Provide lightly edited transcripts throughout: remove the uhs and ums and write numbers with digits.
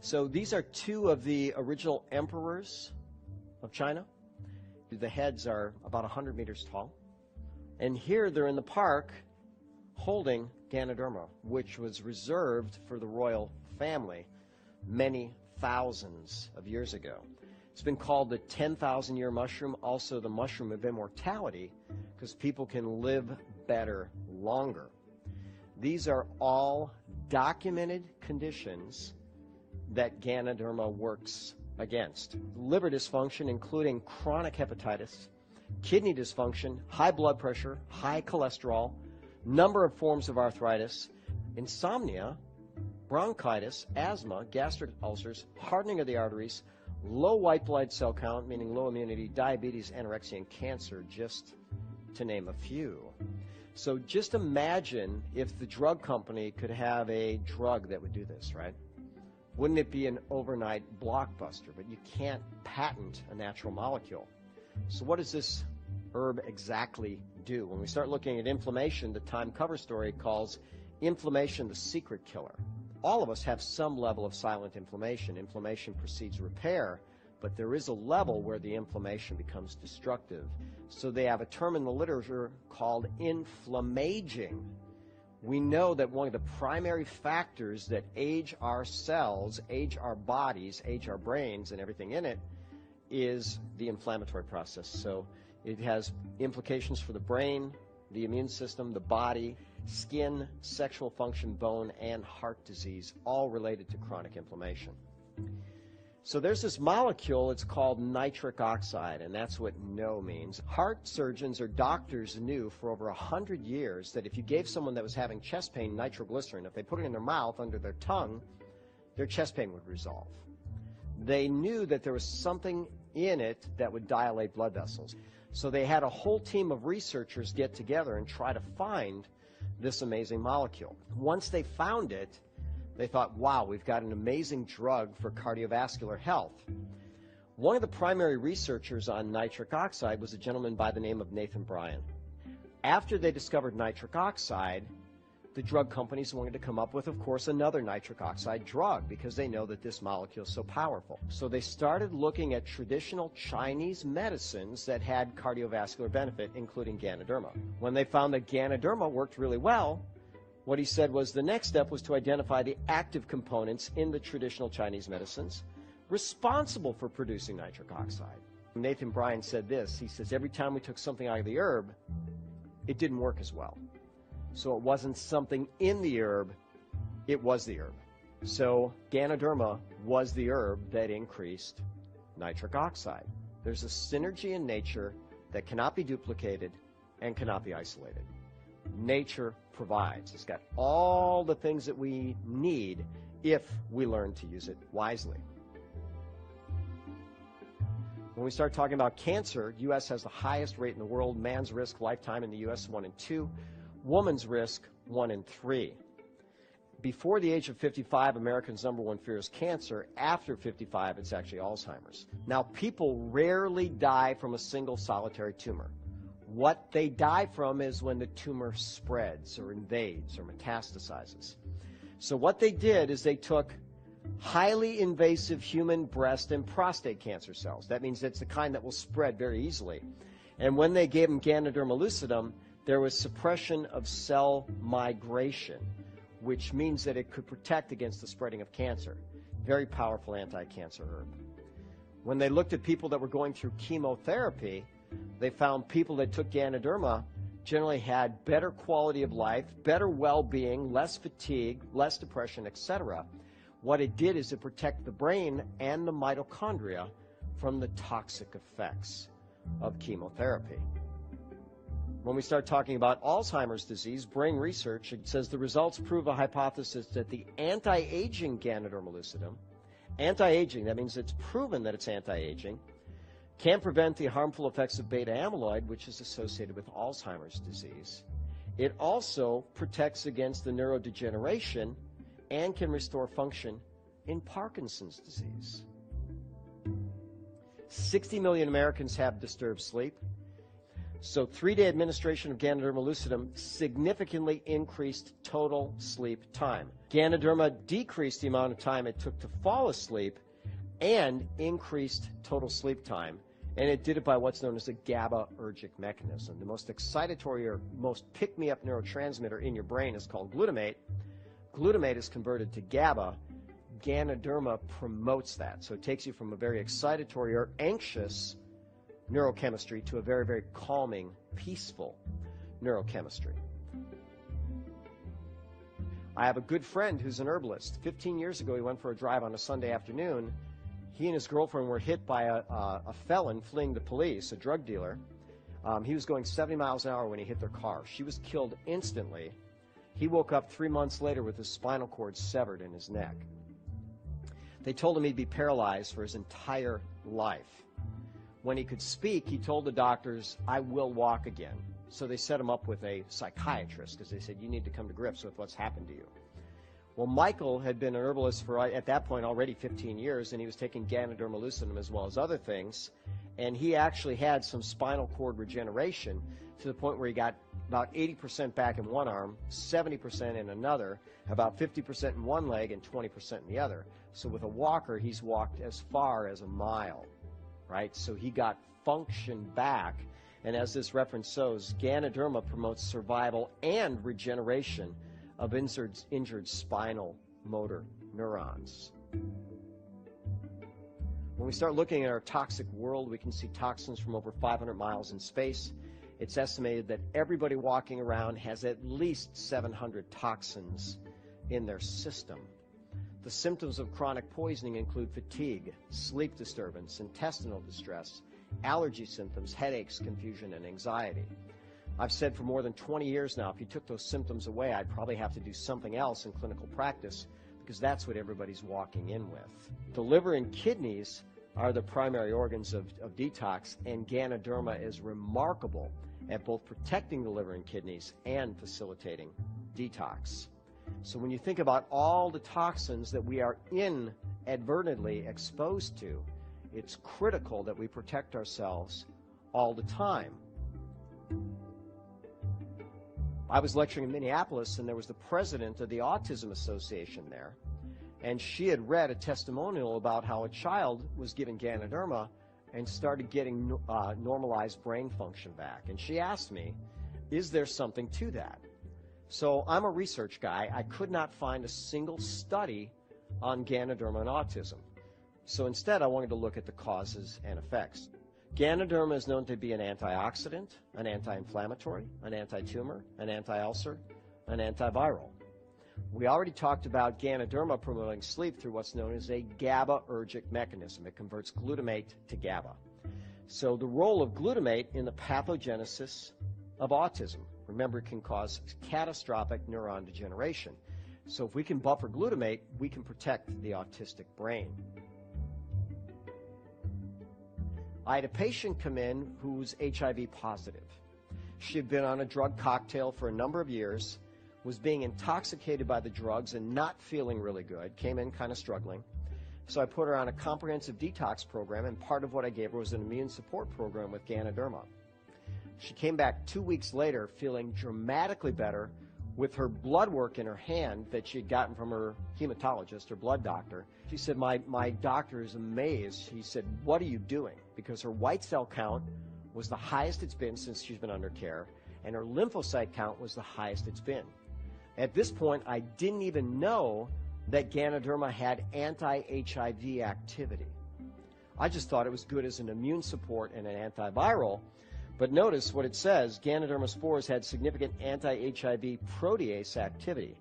So these are two of the original emperors of China. The heads are about 100 meters tall. And here they're in the park holding Ganoderma, which was reserved for the royal family many thousands of years ago. It's been called the 10,000-year mushroom, also the mushroom of immortality, because people can live better longer. These are all documented conditions that Ganoderma works against. Liver dysfunction, including chronic hepatitis, kidney dysfunction, high blood pressure, high cholesterol, number of forms of arthritis, insomnia, bronchitis, asthma, gastric ulcers, hardening of the arteries, low white blood cell count, meaning low immunity, diabetes, anorexia, and cancer, just to name a few. So just imagine if the drug company could have a drug that would do this, right? Wouldn't it be an overnight blockbuster? But you can't patent a natural molecule. So what does this herb exactly do? When we start looking at inflammation, the Time cover story calls inflammation the secret killer. All of us have some level of silent inflammation. Inflammation precedes repair, but there is a level where the inflammation becomes destructive. So they have a term in the literature called inflammaging. We know that one of the primary factors that age our cells, age our bodies, age our brains and everything in it is the inflammatory process. So it has implications for the brain, the immune system, the body, skin, sexual function, bone, and heart disease, all related to chronic inflammation. So there's this molecule, it's called nitric oxide, and that's what NO means. Heart surgeons or doctors knew for over 100 years that if you gave someone that was having chest pain nitroglycerin, if they put it in their mouth under their tongue, their chest pain would resolve. They knew that there was something in it that would dilate blood vessels. So they had a whole team of researchers get together and try to find this amazing molecule. Once they found it, they thought, wow, we've got an amazing drug for cardiovascular health. One of the primary researchers on nitric oxide was a gentleman by the name of Nathan Bryan. After they discovered nitric oxide, the drug companies wanted to come up with, of course, another nitric oxide drug because they know that this molecule is so powerful. So they started looking at traditional Chinese medicines that had cardiovascular benefit, including Ganoderma. When they found that Ganoderma worked really well, what he said was the next step was to identify the active components in the traditional Chinese medicines responsible for producing nitric oxide. Nathan Bryan said this, he says, every time we took something out of the herb, it didn't work as well. So it wasn't something in the herb, it was the herb. So Ganoderma was the herb that increased nitric oxide. There's a synergy in nature that cannot be duplicated and cannot be isolated. Nature provides. It's got all the things that we need if we learn to use it wisely. When we start talking about cancer, the U.S. has the highest rate in the world. Man's risk lifetime in the U.S. 1 in 2. Woman's risk 1 in 3. Before the age of 55, Americans' number one fear is cancer. After 55, it's actually Alzheimer's. Now, people rarely die from a single solitary tumor. What they die from is when the tumor spreads or invades or metastasizes. So what they did is they took highly invasive human breast and prostate cancer cells. That means it's the kind that will spread very easily. And when they gave them Ganoderma lucidum, there was suppression of cell migration, which means that it could protect against the spreading of cancer. Very powerful anti-cancer herb. When they looked at people that were going through chemotherapy, they found people that took Ganoderma generally had better quality of life, better well-being, less fatigue, less depression, etc. What it did is it protected the brain and the mitochondria from the toxic effects of chemotherapy. When we start talking about Alzheimer's disease, brain research, it says the results prove a hypothesis that the anti-aging Ganoderma lucidum, anti-aging, that means it's proven that it's anti-aging, can prevent the harmful effects of beta amyloid, which is associated with Alzheimer's disease. It also protects against the neurodegeneration and can restore function in Parkinson's disease. 60 million Americans have disturbed sleep. So 3-day administration of Ganoderma lucidum significantly increased total sleep time. Ganoderma decreased the amount of time it took to fall asleep and increased total sleep time. And it did it by what's known as a GABAergic mechanism. The most excitatory or most pick-me-up neurotransmitter in your brain is called glutamate. Glutamate is converted to GABA. Ganoderma promotes that. So it takes you from a very excitatory or anxious neurochemistry to a very, very calming, peaceful neurochemistry. I have a good friend who's an herbalist. 15 years ago, he went for a drive on a Sunday afternoon. He and his girlfriend were hit by a felon fleeing the police, a drug dealer. He was going 70 miles an hour when he hit their car. She was killed instantly. He woke up 3 months later with his spinal cord severed in his neck. They told him he'd be paralyzed for his entire life. When he could speak, he told the doctors, "I will walk again." So they set him up with a psychiatrist because they said, "You need to come to grips with what's happened to you." Well, Michael had been an herbalist for, at that point, already 15 years, and he was taking Ganoderma lucidum as well as other things. And he actually had some spinal cord regeneration to the point where he got about 80% back in one arm, 70% in another, about 50% in one leg, and 20% in the other. So with a walker, he's walked as far as a mile, right? So he got function back. And as this reference shows, Ganoderma promotes survival and regeneration of injured spinal motor neurons. When we start looking at our toxic world, we can see toxins from over 500 miles in space. It's estimated that everybody walking around has at least 700 toxins in their system. The symptoms of chronic poisoning include fatigue, sleep disturbance, intestinal distress, allergy symptoms, headaches, confusion, and anxiety. I've said for more than 20 years now, if you took those symptoms away, I'd probably have to do something else in clinical practice because that's what everybody's walking in with. The liver and kidneys are the primary organs of detox, and Ganoderma is remarkable at both protecting the liver and kidneys and facilitating detox. So when you think about all the toxins that we are inadvertently exposed to, it's critical that we protect ourselves all the time. I was lecturing in Minneapolis, and there was the president of the Autism Association there, and she had read a testimonial about how a child was given Ganoderma and started getting normalized brain function back. And she asked me, is there something to that? So I'm a research guy. I could not find a single study on Ganoderma and autism. So instead, I wanted to look at the causes and effects. Ganoderma is known to be an antioxidant, an anti-inflammatory, an anti-tumor, an anti-ulcer, an antiviral. We already talked about Ganoderma promoting sleep through what's known as a GABAergic mechanism. It converts glutamate to GABA. So the role of glutamate in the pathogenesis of autism. Remember, it can cause catastrophic neuron degeneration. So if we can buffer glutamate, we can protect the autistic brain. I had a patient come in who's HIV positive. She had been on a drug cocktail for a number of years, was being intoxicated by the drugs and not feeling really good, came in kind of struggling. So I put her on a comprehensive detox program, and part of what I gave her was an immune support program with Ganoderma. She came back 2 weeks later feeling dramatically better with her blood work in her hand that she had gotten from her hematologist, her blood doctor. She said, my doctor is amazed. He said, what are you doing? Because her white cell count was the highest it's been since she's been under care, and her lymphocyte count was the highest it's been. At this point, I didn't even know that Ganoderma had anti-HIV activity. I just thought it was good as an immune support and an antiviral. But notice what it says, Ganoderma spores had significant anti-HIV protease activity.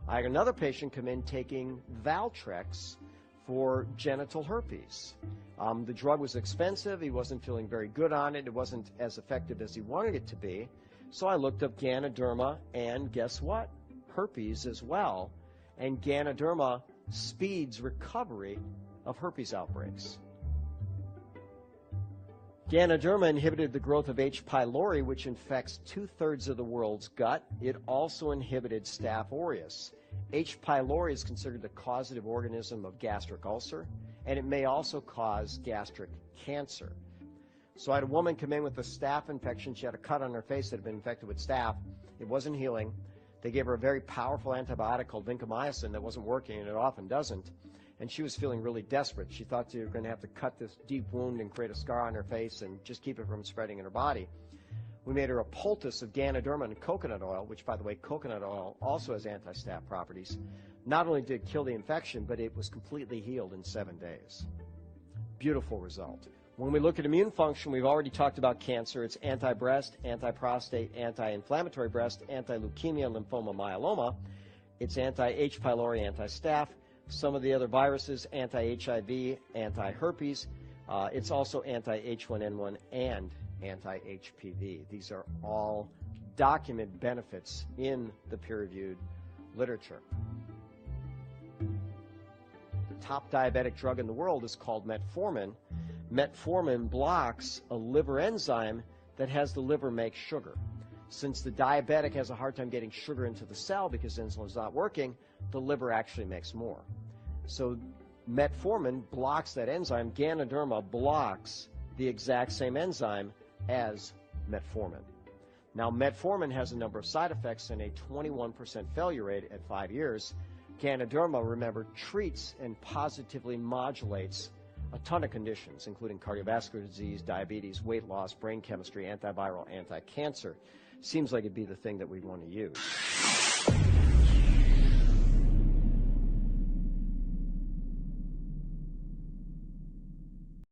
I had another patient come in taking Valtrex for genital herpes. The drug was expensive. He wasn't feeling very good on it. It wasn't as effective as he wanted it to be. So I looked up Ganoderma, and guess what? Herpes as well. And Ganoderma speeds recovery of herpes outbreaks. Ganoderma inhibited the growth of H. pylori, which infects 2/3 of the world's gut. It also inhibited Staph aureus. H. pylori is considered the causative organism of gastric ulcer, and it may also cause gastric cancer. So I had a woman come in with a staph infection. She had a cut on her face that had been infected with staph. It wasn't healing. They gave her a very powerful antibiotic called vancomycin that wasn't working, and it often doesn't. And she was feeling really desperate. She thought they were going to have to cut this deep wound and create a scar on her face and just keep it from spreading in her body. We made her a poultice of ganoderma and coconut oil, which, by the way, coconut oil also has anti-staph properties. Not only did it kill the infection, but it was completely healed in 7 days. Beautiful result. When we look at immune function, we've already talked about cancer. It's anti-breast, anti-prostate, anti-inflammatory breast, anti-leukemia, lymphoma, myeloma. It's anti-H. pylori, anti-staph. Some of the other viruses, anti-HIV, anti-herpes. It's also anti-H1N1 and anti-HPV. These are all documented benefits in the peer-reviewed literature. The top diabetic drug in the world is called metformin. Metformin blocks a liver enzyme that has the liver make sugar. Since the diabetic has a hard time getting sugar into the cell because insulin is not working, the liver actually makes more. So metformin blocks that enzyme. Ganoderma blocks the exact same enzyme as metformin. Now, metformin has a number of side effects and a 21% failure rate at 5 years. Ganoderma, remember, treats and positively modulates a ton of conditions, including cardiovascular disease, diabetes, weight loss, brain chemistry, antiviral, anti-cancer. Seems like it'd be the thing that we'd want to use.